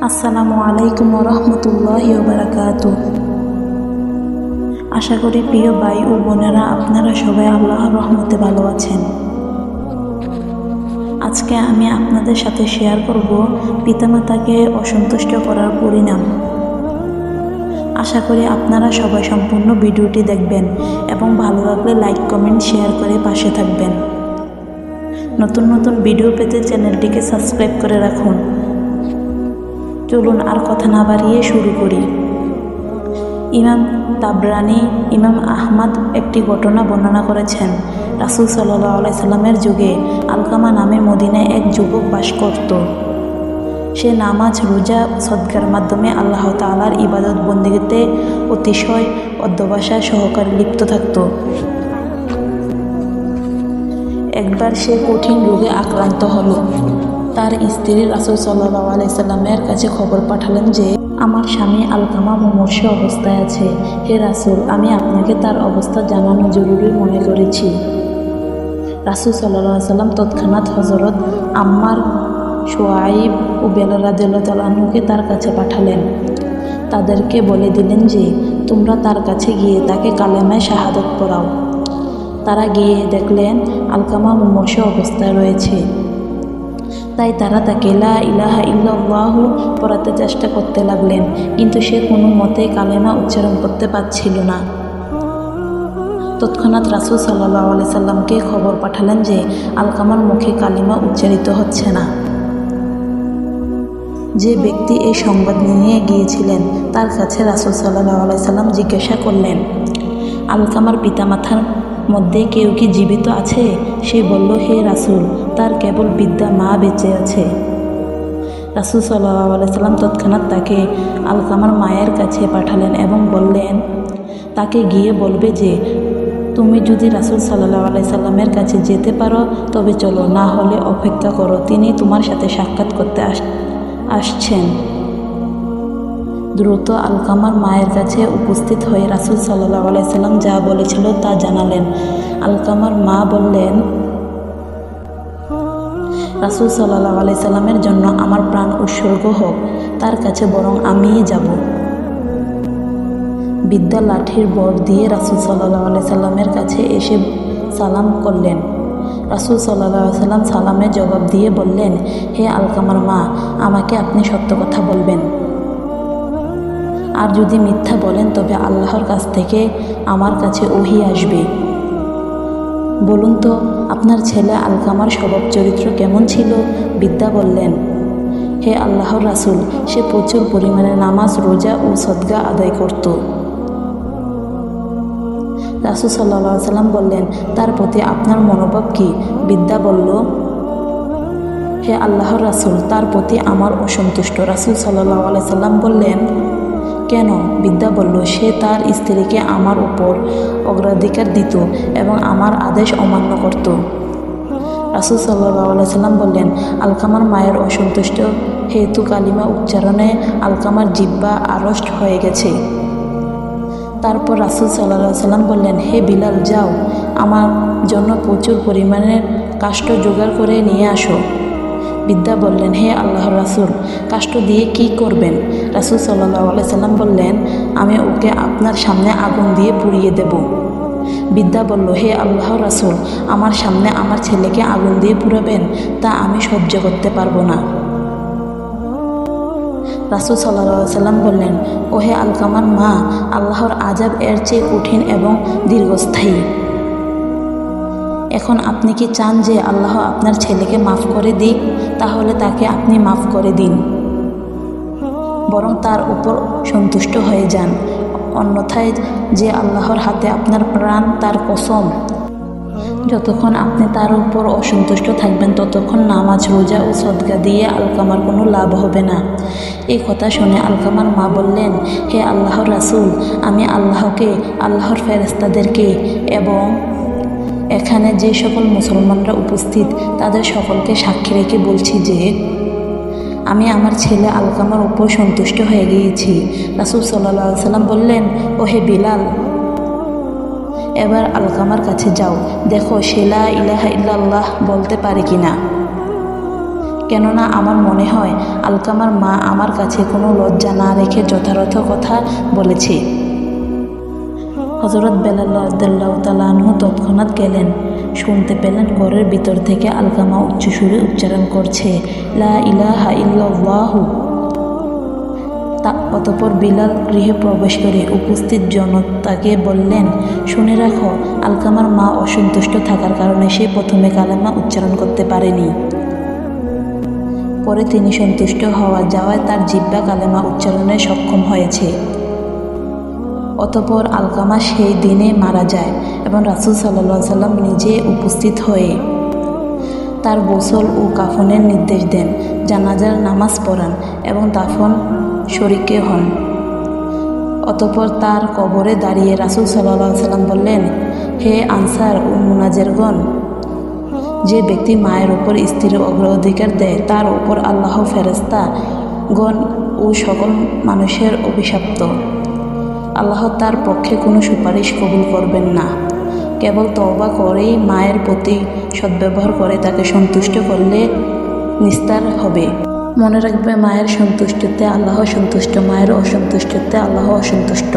আসসালামু আলাইকুম রহমতুল্লাহি বারাকাতু। আশা করি প্রিয় ভাই ও বোনেরা আপনারা সবাই আল্লাহর রহমতে ভালো আছেন। আজকে আমি আপনাদের সাথে শেয়ার করব পিতামাতাকে অসন্তুষ্ট করার পরিণাম। আশা করি আপনারা সবাই সম্পূর্ণ ভিডিওটি দেখবেন এবং ভালো লাগলে লাইক কমেন্ট শেয়ার করে পাশে থাকবেন। নতুন নতুন ভিডিও পেতে চ্যানেলটিকে সাবস্ক্রাইব করে রাখুন। চলুন আর কথা না বাড়িয়ে শুরু করি। ইমাম তাবরানী, ইমাম আহমদ একটি ঘটনা বর্ণনা করেছেন। রাসূল সাল্লাল্লাহু আলাইহি সাল্লামের যুগে আলকামা নামে মদিনায় এক যুবক বাস করত। সে নামাজ, রোজা, সদকার মাধ্যমে আল্লাহ তাআলার ইবাদত বন্দেগীতে অতিশয় অধ্যবসায় সহকারে লিপ্ত থাকত। একবার সে কঠিন রোগে আক্রান্ত হলো। তার স্ত্রী রাসূল সাল্লাল্লাহু আলাইহি সাল্লামের কাছে খবর পাঠালেন যে আমার স্বামী আলকামা মুমূর্ষ অবস্থায় আছে। হে রাসূল, আমি আপনাকে তার অবস্থা জানানো জরুরি মনে করেছি। রাসূল সাল্লাল্লাহু আলাইহি সাল্লাম তৎক্ষণাৎ হযরত আম্মার, শুআইব ও বেলাল রাদিয়াল্লাহু তাআলা আনহুকে তার কাছে পাঠালেন। তাদেরকে বলে দিলেন যে তোমরা তার কাছে গিয়ে তাকে কালেমায়ে শাহাদাত পড়াও। তারা গিয়ে দেখলেন আলকামা মুমূর্ষ অবস্থায় রয়েছে। তাই তারা তাকে লা ইলাহা ইল্লাল্লাহু পড়াতে চেষ্টা করতে লাগলেন, কিন্তু সে কোনো মতেই কালেমা উচ্চারণ করতে পারছিল না। তৎক্ষণাৎ রাসূল সাল্লাল্লাহু আলাইহি সাল্লামকে খবর পাঠালেন যে আলকামার মুখে কালিমা উচ্চারিত হচ্ছে না। যে ব্যক্তি এই সংবাদ নিয়ে গিয়েছিলেন তার কাছে রাসূল সাল্লাল্লাহু আলাইহি সাল্লাম জিজ্ঞাসা করলেন, আলকামার পিতামাতার মধ্যে কেউ কি জীবিত আছে? সে বলল, হে রাসূল, তার কেবল বৃদ্ধা মা বেঁচে আছে। রাসূল সাল্লাল্লাহু আলাইহি সাল্লাম তৎক্ষণাৎ তাকে আলকামার মায়ের কাছে পাঠালেন এবং বললেন, তাকে গিয়ে বলবে যে তুমি যদি রাসূল সাল্লাল্লাহু আলাইহি সাল্লামের কাছে যেতে পারো তবে চলো, না হলে অপেক্ষা করো, তিনি তোমার সাথে সাক্ষাৎ করতে আসছেন। দ্রুত আলকামার মায়ের কাছে উপস্থিত হয়ে রাসূল সাল্লাল্লাহু আলাইহি সাল্লাম যা বলেছিল তা জানালেন। আলকামার মা বললেন, রাসূল সাল্লাল্লাহু আলাইহি সাল্লামের জন্য আমার প্রাণ উৎসর্গ হোক, তার কাছে বরং আমিই যাব। বিদ্যা লাঠির বর দিয়ে রাসূল সাল্লাল্লাহু আলাইহি সাল্লামের কাছে এসে সালাম করলেন। রাসূল সাল্লাল্লাহু আলাইহি সাল্লাম সালামের জবাব দিয়ে বললেন, হে আলকামার মা, আমাকে আপনি সত্য কথা বলবেন। আর যদি মিথ্যা বলেন তবে আল্লাহর কাছ থেকে আমার কাছে ওহী আসবে। বলুন তো আপনার ছেলে আলকামার স্বভাব চরিত্র কেমন ছিল? বিদ্যা বললেন, হে আল্লাহর রাসূল, সে প্রচুর পরিমাণে নামাজ, রোজা ও সদকা আদায় করত। রাসূল সাল্লাল্লাহু আলাইহি সাল্লাম বললেন, তার প্রতি আপনার মনোভাব কি? বিদ্যা বলল, হে আল্লাহর রাসূল, তার প্রতি আমার অসন্তুষ্ট। রাসূল সাল্লাল্লাহু আলাইহি সাল্লাম বললেন, কেন? বিদ্যা বলল, সে তার স্ত্রীকে আমার উপর অগ্রাধিকার দিত এবং আমার আদেশ অমান্য করত। রাসূল সাল্লাল্লাহু আলাইহি সাল্লাম বললেন, আলকামার মায়ের অসন্তুষ্ট হেতু কালিমা উচ্চারণে আলকামার জিহ্বা আড়ষ্ট হয়ে গেছে। তারপর রাসূল সাল্লাল্লাহু আলাইহি সাল্লাম বললেন, হে বিলাল, যাও আমার জন্য প্রচুর পরিমাণের কাষ্ঠ জোগাড় করে নিয়ে আসো। বিদ্যা বললেন, হে আল্লাহর রাসূল, কাষ্ঠ দিয়ে কি করবেন? রাসূল সাল্লাল্লাহু আলাইহি সাল্লাম বললেন, আমি ওকে আপনার সামনে আগুন দিয়ে পুড়িয়ে দেব। বিদ্যা বলল, হে আল্লাহর রাসূল, আমার সামনে আমার ছেলেকে আগুন দিয়ে পুড়াবেন? তা আমি সহ্য করতে পারবো না। রাসূল সাল্লাল্লাহু আলাইহি সাল্লাম বললেন, ও হে আলকামার মা, আল্লাহর আযাব এর চেয়ে কঠিন এবং দীর্ঘস্থায়ী। এখন আপনি কি চান যে আল্লাহ আপনার ছেলেকে মাফ করে দিক? তাহলে তাকে আপনি মাফ করে দিন, বরং তার উপর সন্তুষ্ট হয়ে যান। অন্যথায় যে আল্লাহর হাতে আপনার প্রাণ, তার কসম, যতক্ষণ আপনি তার উপর অসন্তুষ্ট থাকবেন ততক্ষণ নামাজ, রোজা ও সদকা দিয়ে আলকামার কোনো লাভ হবে না। এই কথা শুনে আলকামার মা বললেন, হে আল্লাহর রাসূল, আমি আল্লাহকে, আল্লাহর ফেরেশতাদেরকে এবং এখানে যে সকল মুসলমানরা উপস্থিত তাদের সকলকে সাক্ষী রেখে বলছি যে আমি আমার ছেলে আলকামার উপর সন্তুষ্ট হয়ে গিয়েছি। রাসূল সাল্লাল্লাহু আলাইহি সাল্লাম বললেন, ও হে বিলাল, এবার আলকামার কাছে যাও, দেখো সে লা ইলাহা ইল্লাল্লাহ বলতে পারে কিনা। কেননা আমার মনে হয় আলকামার মা আমার কাছে কোনো লজ্জা না রেখে যথাযথ কথা বলেছে। হযরত বেলাল রাদিয়াল্লাহু তাআলা আনহু তৎক্ষণাৎ গেলেন। শুনতে পেলেন ঘরের ভিতর থেকে আলকামা উচ্চ সুরে উচ্চারণ করছে, লা ইলাহা ইল্লাল্লাহু। অতঃপর বিলাল গৃহে প্রবেশ করে উপস্থিত জনতাকে বললেন, শুনে রাখো, আলকামার মা অসন্তুষ্ট থাকার কারণে সে প্রথমে কালেমা উচ্চারণ করতে পারেনি। পরে তিনি সন্তুষ্ট হওয়া যাওয়ায় তার জিহ্বা কালেমা উচ্চারণে সক্ষম হয়েছে। অতঃপর আলকামা সেই দিনে মারা যায় এবং রাসূল সাল্লাল্লাহু আলাইহি সাল্লাম নিজে উপস্থিত হয়ে তার গোসল ও কাফনের নির্দেশ দেন, জানাজার নামাজ পড়ান এবং দাফন শরীকে হন। অতঃপর তার কবরে দাঁড়িয়ে রাসূল সাল্লাল্লাহু আলাইহি সাল্লাম বললেন, হে আনসার ও মুহাজিরগণ, যে ব্যক্তি মায়ের উপর স্ত্রীর অগ্রাধিকার দেয় তার উপর আল্লাহ, ফেরেশতাগণ ও সকল মানুষের অভিশপ্ত। আল্লাহ তার পক্ষে কোনো সুপারিশ কবুল করবেন না। কেবল তওবা করেই মায়ের প্রতি সদ্ব্যবহার করে তাকে সন্তুষ্ট করলে নিস্তার হবে। মনে রাখবে, মায়ের সন্তুষ্টিতে আল্লাহ সন্তুষ্ট, মায়ের অসন্তুষ্টিতে আল্লাহ অসন্তুষ্ট।